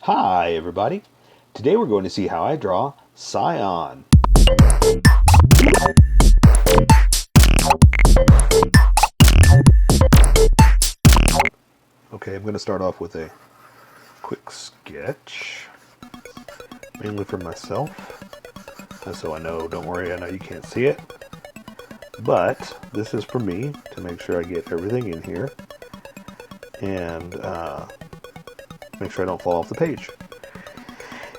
Hi everybody! Today we're going to see how I draw Psion. Okay, I'm going to start off with a quick sketch, mainly for myself, so I know, don't worry, I know you can't see it, but this is for me to make sure I get everything in here and make sure I don't fall off the page.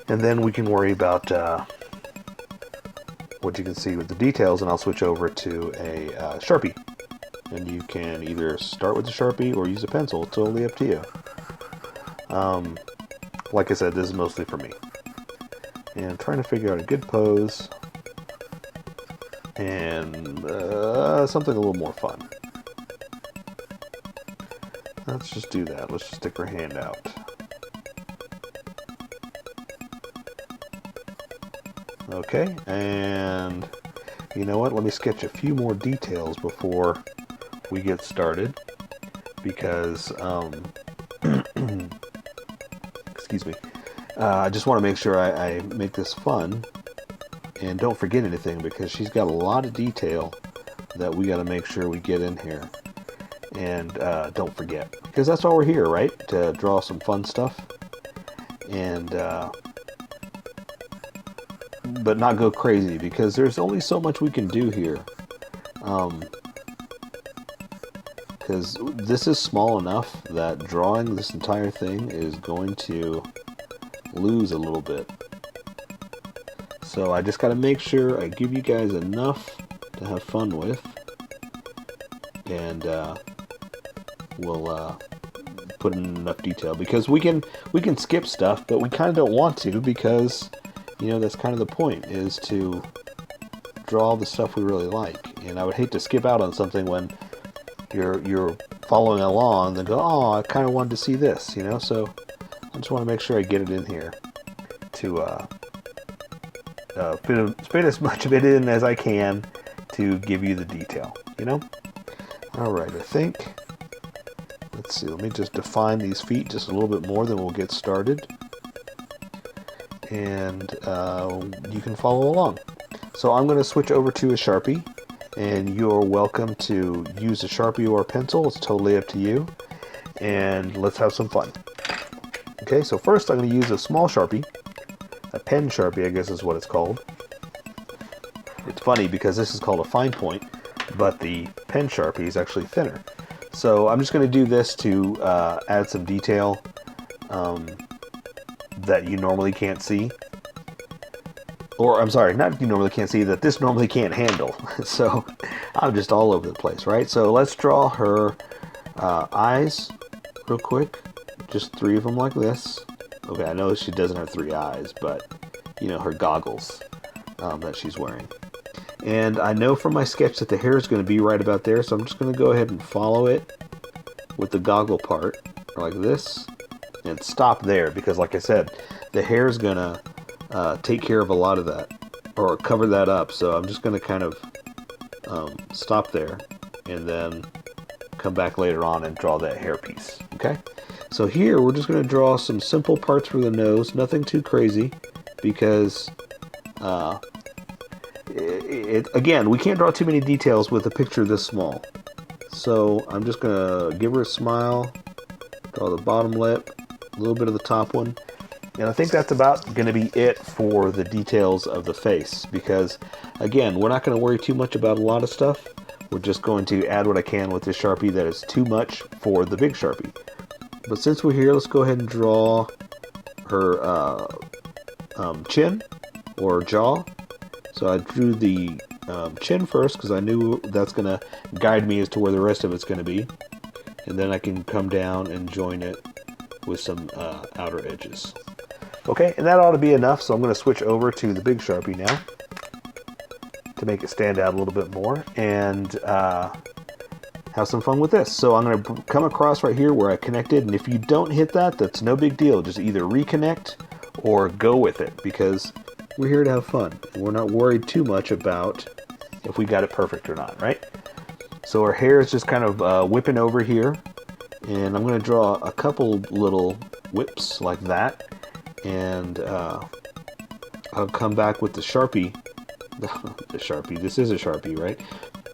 And then we can worry about what you can see with the details, and I'll switch over to a Sharpie. And you can either start with the Sharpie or use a pencil. It's totally up to you. Like I said, this is mostly for me. And trying to figure out a good pose and something a little more fun. Let's just do that. Let's just stick her hand out. Okay, and you know what? Let me sketch a few more details before we get started, because excuse me, I just want to make sure I make this fun and don't forget anything, because she's got a lot of detail that we got to make sure we get in here and don't forget, because that's why we're here, right? To draw some fun stuff and but not go crazy, because there's only so much we can do here. Because this is small enough that drawing this entire thing is going to lose a little bit. So I just got to make sure I give you guys enough to have fun with, and we'll put in enough detail, because we can skip stuff, but we kind of don't want to, because you know that's kind of the point, is to draw all the stuff we really like. And I would hate to skip out on something when you're following along and go, oh, I kind of wanted to see this, you know. So I just want to make sure I get it in here to fit as much of it in as I can to give you the detail, you know. All right, I think, let's see, let me just define these feet just a little bit more, then we'll get started, and you can follow along. So I'm going to switch over to a Sharpie, and you're welcome to use a Sharpie or a pencil. It's totally up to you, and let's have some fun. Okay, so first I'm going to use a small Sharpie, a pen Sharpie I guess is what it's called. It's funny because this is called a fine point, but the pen Sharpie is actually thinner. So I'm just going to do this to add some detail that you normally can't see. Or, I'm sorry, not you normally can't see, that this normally can't handle. So I'm just all over the place, right? So let's draw her eyes real quick. Just 3 of them like this. Okay, I know she doesn't have 3 eyes, but, you know, her goggles that she's wearing. And I know from my sketch that the hair is going to be right about there, so I'm just going to go ahead and follow it with the goggle part, like this, and stop there, because like I said, the hair is going to take care of a lot of that, or cover that up. So I'm just going to kind of stop there and then come back later on and draw that hair piece. Okay, so here we're just going to draw some simple parts for the nose, nothing too crazy, because again, we can't draw too many details with a picture this small. So I'm just going to give her a smile, draw the bottom lip, a little bit of the top one. And I think that's about going to be it for the details of the face, because, again, we're not going to worry too much about a lot of stuff. We're just going to add what I can with this Sharpie that is too much for the big Sharpie. But since we're here, let's go ahead and draw her chin or jaw. So I drew the chin first, because I knew that's going to guide me as to where the rest of it's going to be. And then I can come down and join it with some outer edges. Okay, and that ought to be enough, so I'm going to switch over to the big Sharpie now to make it stand out a little bit more, and have some fun with this. So I'm going to come across right here where I connected, and if you don't hit that, that's no big deal. Just either reconnect or go with it, because we're here to have fun. We're not worried too much about if we got it perfect or not, right? So our hair is just kind of whipping over here, and I'm going to draw a couple little whips like that. and I'll come back with the Sharpie. The Sharpie. This is a Sharpie, right?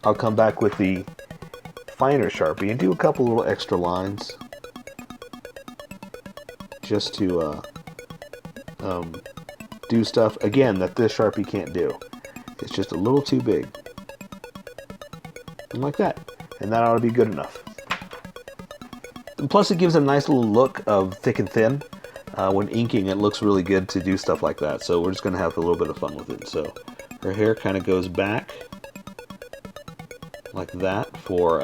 I'll come back with the finer Sharpie and do a couple little extra lines just to do stuff, again, that this Sharpie can't do. It's just a little too big. And like that. And that ought to be good enough. And plus it gives a nice little look of thick and thin. When inking, it looks really good to do stuff like that. So we're just going to have a little bit of fun with it. So her hair kind of goes back like that for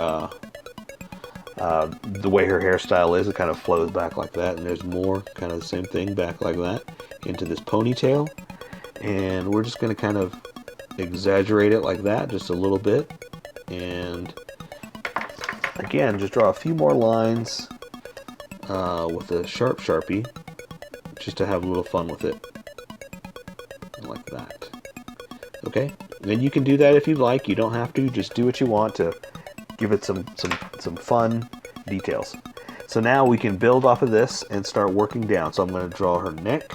the way her hairstyle is. It kind of flows back like that. And there's more, kind of the same thing, back like that into this ponytail. And we're just going to kind of exaggerate it like that just a little bit. And again, just draw a few more lines with a sharp Sharpie just to have a little fun with it. Like that. Okay? And you can do that if you like. You don't have to. Just do what you want to give it some fun details. So now we can build off of this and start working down. So I'm going to draw her neck.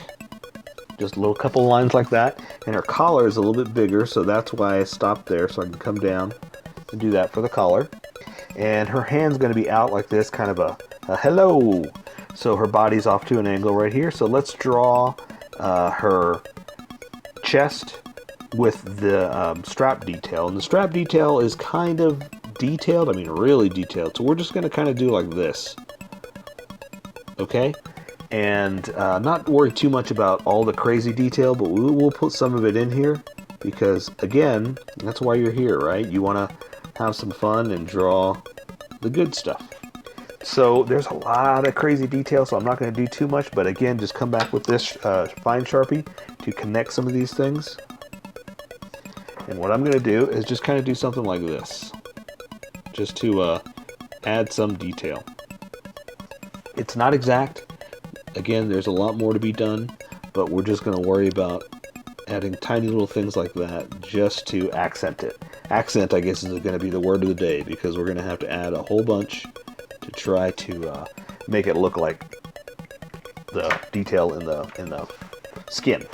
Just a little couple lines like that. And her collar is a little bit bigger, so that's why I stopped there, so I can come down and do that for the collar. And her hand's going to be out like this, kind of a hello. So her body's off to an angle right here. So let's draw her chest with the strap detail. And the strap detail is kind of detailed, I mean really detailed. So we're just going to kind of do like this. Okay? And not worry too much about all the crazy detail, but we'll put some of it in here because, again, that's why you're here, right? You want to have some fun and draw the good stuff. So there's a lot of crazy detail, so I'm not going to do too much, but again, just come back with this fine Sharpie to connect some of these things. And what I'm going to do is just kind of do something like this, just to add some detail. It's not exact. Again, there's a lot more to be done, but we're just going to worry about adding tiny little things like that just to accent it. Accent, I guess, is going to be the word of the day because we're going to have to add a whole bunch to try to make it look like the detail in the skin.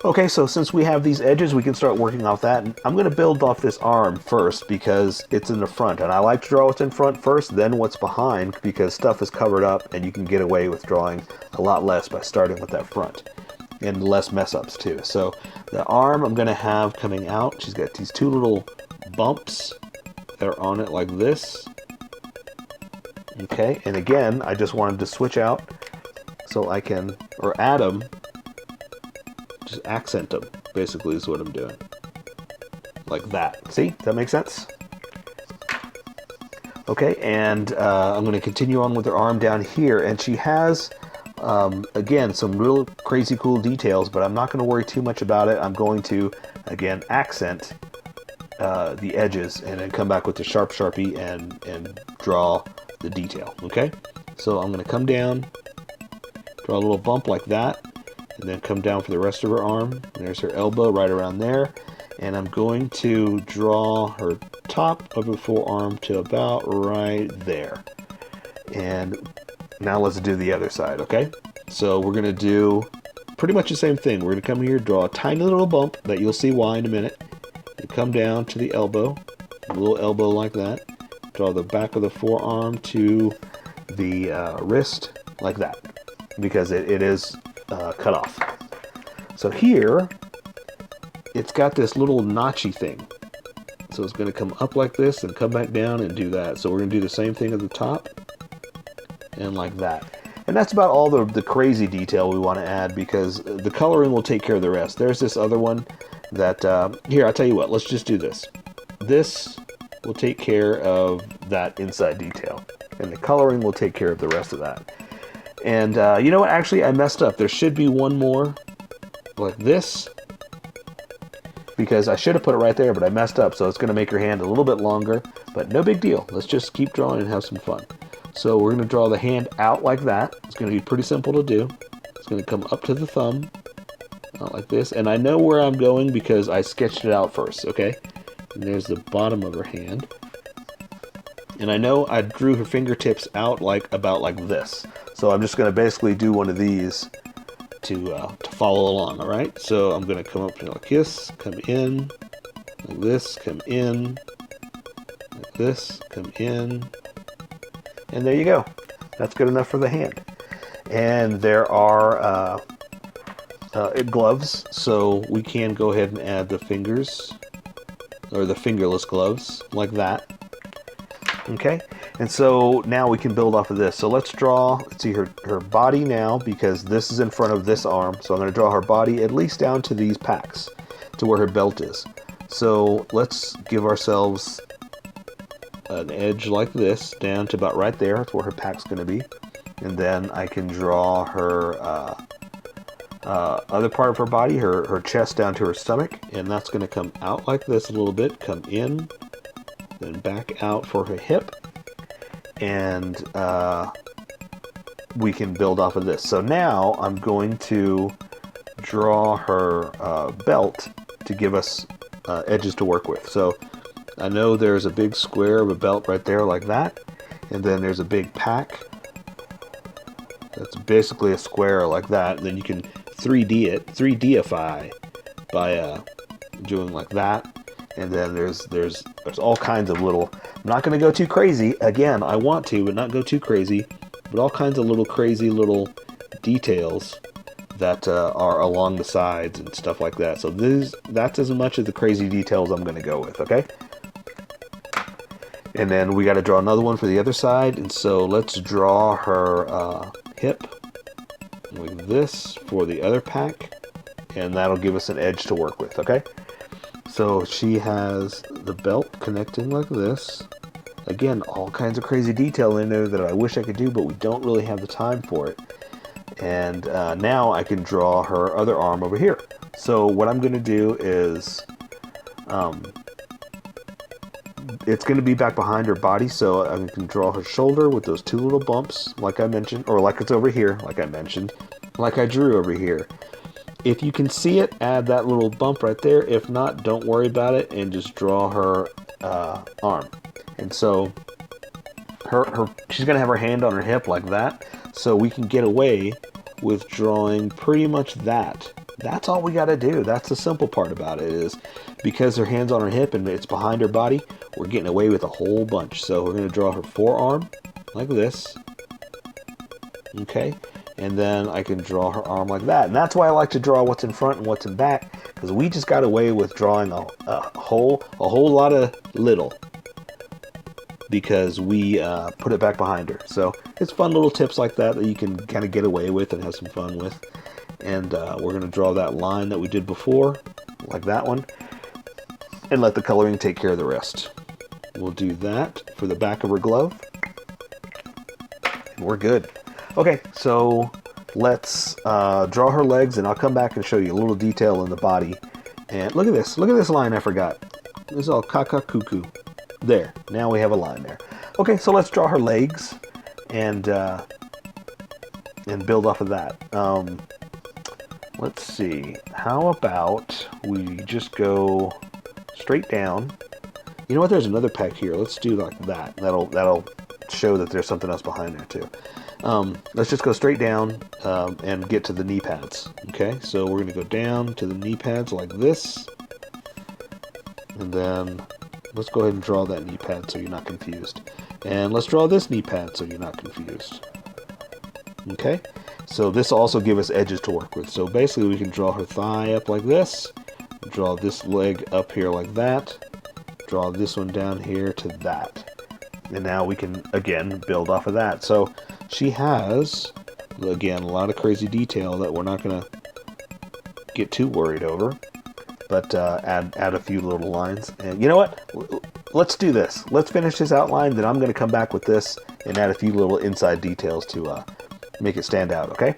Okay, so since we have these edges, we can start working off that. And I'm going to build off this arm first because it's in the front. And I like to draw what's in front first, then what's behind, because stuff is covered up and you can get away with drawing a lot less by starting with that front. And less mess-ups, too. So the arm I'm going to have coming out, she's got these two little bumps that are on it like this. Okay, and again, I just wanted to switch out so I can, or add them, just accent them, basically is what I'm doing. Like that. See? Does that make sense? Okay, and I'm going to continue on with her arm down here, and she has, again, some real crazy cool details, but I'm not going to worry too much about it. I'm going to, again, accent the edges, and then come back with the sharp Sharpie and draw the detail, okay? So I'm going to come down, draw a little bump like that, and then come down for the rest of her arm. There's her elbow right around there. And I'm going to draw her top of her forearm to about right there. And now let's do the other side, okay? So we're going to do pretty much the same thing. We're going to come here, draw a tiny little bump that you'll see why in a minute. And come down to the elbow, a little elbow like that. Draw the back of the forearm to the wrist like that, because it is cut off. So here, it's got this little notchy thing. So it's going to come up like this and come back down and do that. So we're going to do the same thing at the top and like that. And that's about all the crazy detail we want to add, because the coloring will take care of the rest. There's this other one that, here, I'll tell you what, let's just do this. This will take care of that inside detail, and the coloring will take care of the rest of that. And you know what, actually I messed up. There should be one more like this, because I should have put it right there, but I messed up, so it's going to make your hand a little bit longer, but no big deal. Let's just keep drawing and have some fun. So we're going to draw the hand out like that. It's going to be pretty simple to do. It's going to come up to the thumb, out like this, and I know where I'm going because I sketched it out first, okay? And there's the bottom of her hand. And I know I drew her fingertips out about like this. So I'm just going to basically do one of these to follow along. All right, so I'm going to come up like this, come in, like this, come in, like this, come in, and there you go. That's good enough for the hand. And there are gloves, so we can go ahead and add the fingers, or the fingerless gloves, like that. Okay, and so now we can build off of this. So let's see her body now, because this is in front of this arm. So I'm going to draw her body at least down to these packs, to where her belt is. So let's give ourselves an edge like this, down to about right there. That's where her pack's going to be. And then I can draw her other part of her body, her chest down to her stomach. And that's going to come out like this a little bit, come in, then back out for her hip, and we can build off of this. So now I'm going to draw her belt to give us edges to work with. So I know there's a big square of a belt right there like that, and then there's a big pack that's basically a square like that. And then you can 3Dify by doing like that. And then there's all kinds of little, I'm not going to go too crazy. Again, I want to, but not go too crazy. But all kinds of little crazy little details that are along the sides and stuff like that. So that's as much of the crazy details I'm going to go with, okay? And then we got to draw another one for the other side. And so let's draw her hip like this for the other pack. And that'll give us an edge to work with, okay? So she has the belt connecting like this. Again, all kinds of crazy detail in there that I wish I could do, but we don't really have the time for it. And now I can draw her other arm over here. So what I'm going to do is, it's going to be back behind her body, so I can draw her shoulder with those two little bumps, like I mentioned, or like it's over here, like I mentioned, like I drew over here. If you can see it, add that little bump right there. If not, don't worry about it and just draw her arm. And so she's going to have her hand on her hip like that. So we can get away with drawing pretty much that. That's all we got to do. That's the simple part about it, is because her hand's on her hip and it's behind her body, we're getting away with a whole bunch. So we're going to draw her forearm like this. Okay. And then I can draw her arm like that. And that's why I like to draw what's in front and what's in back, because we just got away with drawing a whole lot of little, because we put it back behind her. So it's fun little tips like that you can kind of get away with and have some fun with. And we're going to draw that line that we did before, like that one, and let the coloring take care of the rest. We'll do that for the back of her glove, and we're good. Okay, so let's draw her legs, and I'll come back and show you a little detail in the body. And look at this line I forgot. This is all caca cuckoo. There, now we have a line there. Okay, so let's draw her legs and build off of that. Let's see, how about we just go straight down. You know what, there's another pack here. Let's do like that. That'll show that there's something else behind there too. Let's just go straight down and get to the knee pads. Okay, so we're going to go down to the knee pads like this. And then let's go ahead and draw that knee pad so you're not confused. And let's draw this knee pad so you're not confused. Okay, so this will also give us edges to work with. So basically we can draw her thigh up like this, draw this leg up here like that, draw this one down here to that. And now we can, again, build off of that. So she has, again, a lot of crazy detail that we're not going to get too worried over. But add a few little lines. And you know what? Let's do this. Let's finish this outline. Then I'm going to come back with this and add a few little inside details to make it stand out, okay?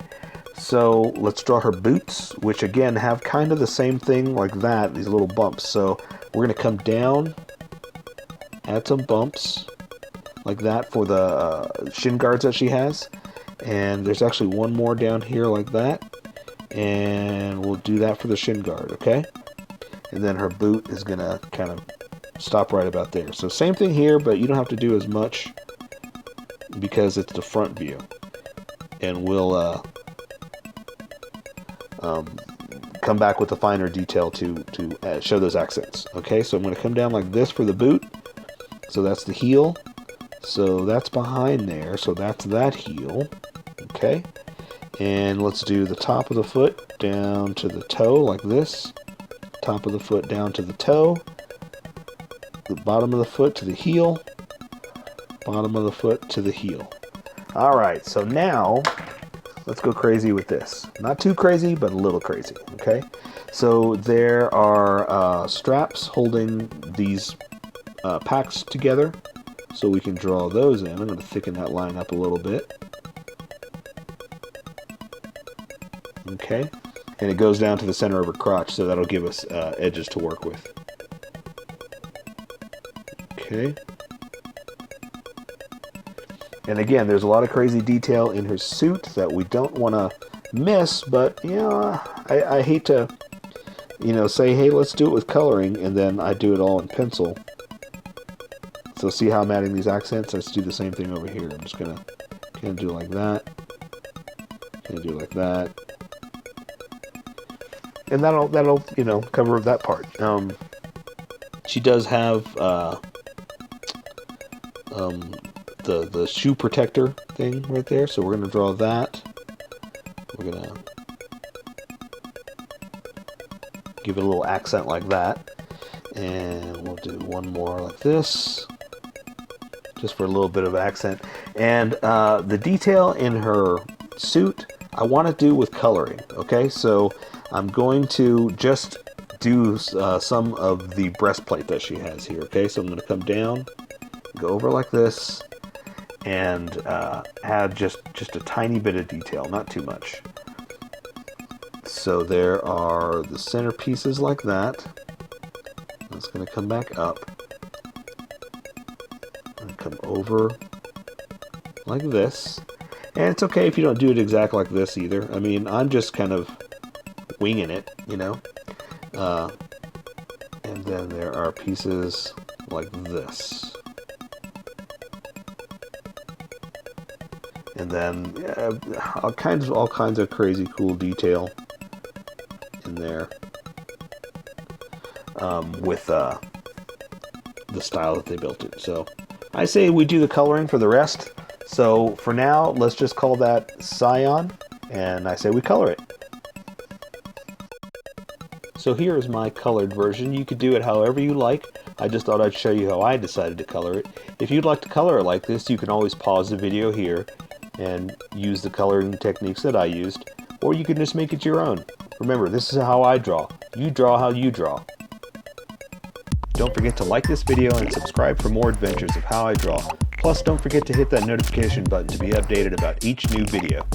So let's draw her boots, which again have kind of the same thing like that, these little bumps. So we're going to come down, add some bumps like that for the shin guards that she has. And there's actually one more down here like that. And we'll do that for the shin guard, okay? And then her boot is going to kind of stop right about there. So same thing here, but you don't have to do as much because it's the front view. And we'll come back with a finer detail to show those accents. Okay, so I'm going to come down like this for the boot. So that's the heel. So that's behind there. So that's that heel. Okay, and let's do the top of the foot down to the toe like this. Top of the foot down to the toe. The bottom of the foot to the heel. Bottom of the foot to the heel. All right, so now let's go crazy with this. Not too crazy, but a little crazy, okay? So there are straps holding these packs together, so we can draw those in. I'm going to thicken that line up a little bit. Okay, and it goes down to the center of her crotch, so that'll give us edges to work with. Okay. And again, there's a lot of crazy detail in her suit that we don't want to miss, but, you know, I hate to, you know, say, hey, let's do it with coloring, and then I do it all in pencil. So see how I'm adding these accents? Let's do the same thing over here. I'm just going to do like that. Going to do like that. And that'll, you know, cover that part. She does have the shoe protector thing right there, so we're going to draw that. We're going to give it a little accent like that, and we'll do one more like this, just for a little bit of accent. And the detail in her suit, I want to do with coloring, okay? So I'm going to just do some of the breastplate that she has here, okay? So I'm going to come down, go over like this, and add just a tiny bit of detail, not too much. So there are the center pieces like that. That's going to come back up and come over like this. And it's okay if you don't do it exact like this either. I mean, I'm just kind of winging it, you know. And then there are pieces like this. And then all kinds of crazy cool detail in there with the style that they built it. So I say we do the coloring for the rest. So for now, let's just call that Psion, and I say we color it. So here is my colored version. You could do it however you like. I just thought I'd show you how I decided to color it. If you'd like to color it like this, you can always pause the video here and use the coloring techniques that I used, or you can just make it your own. Remember, this is how I draw. You draw how you draw. Don't forget to like this video and subscribe for more adventures of how I draw. Plus, don't forget to hit that notification button to be updated about each new video.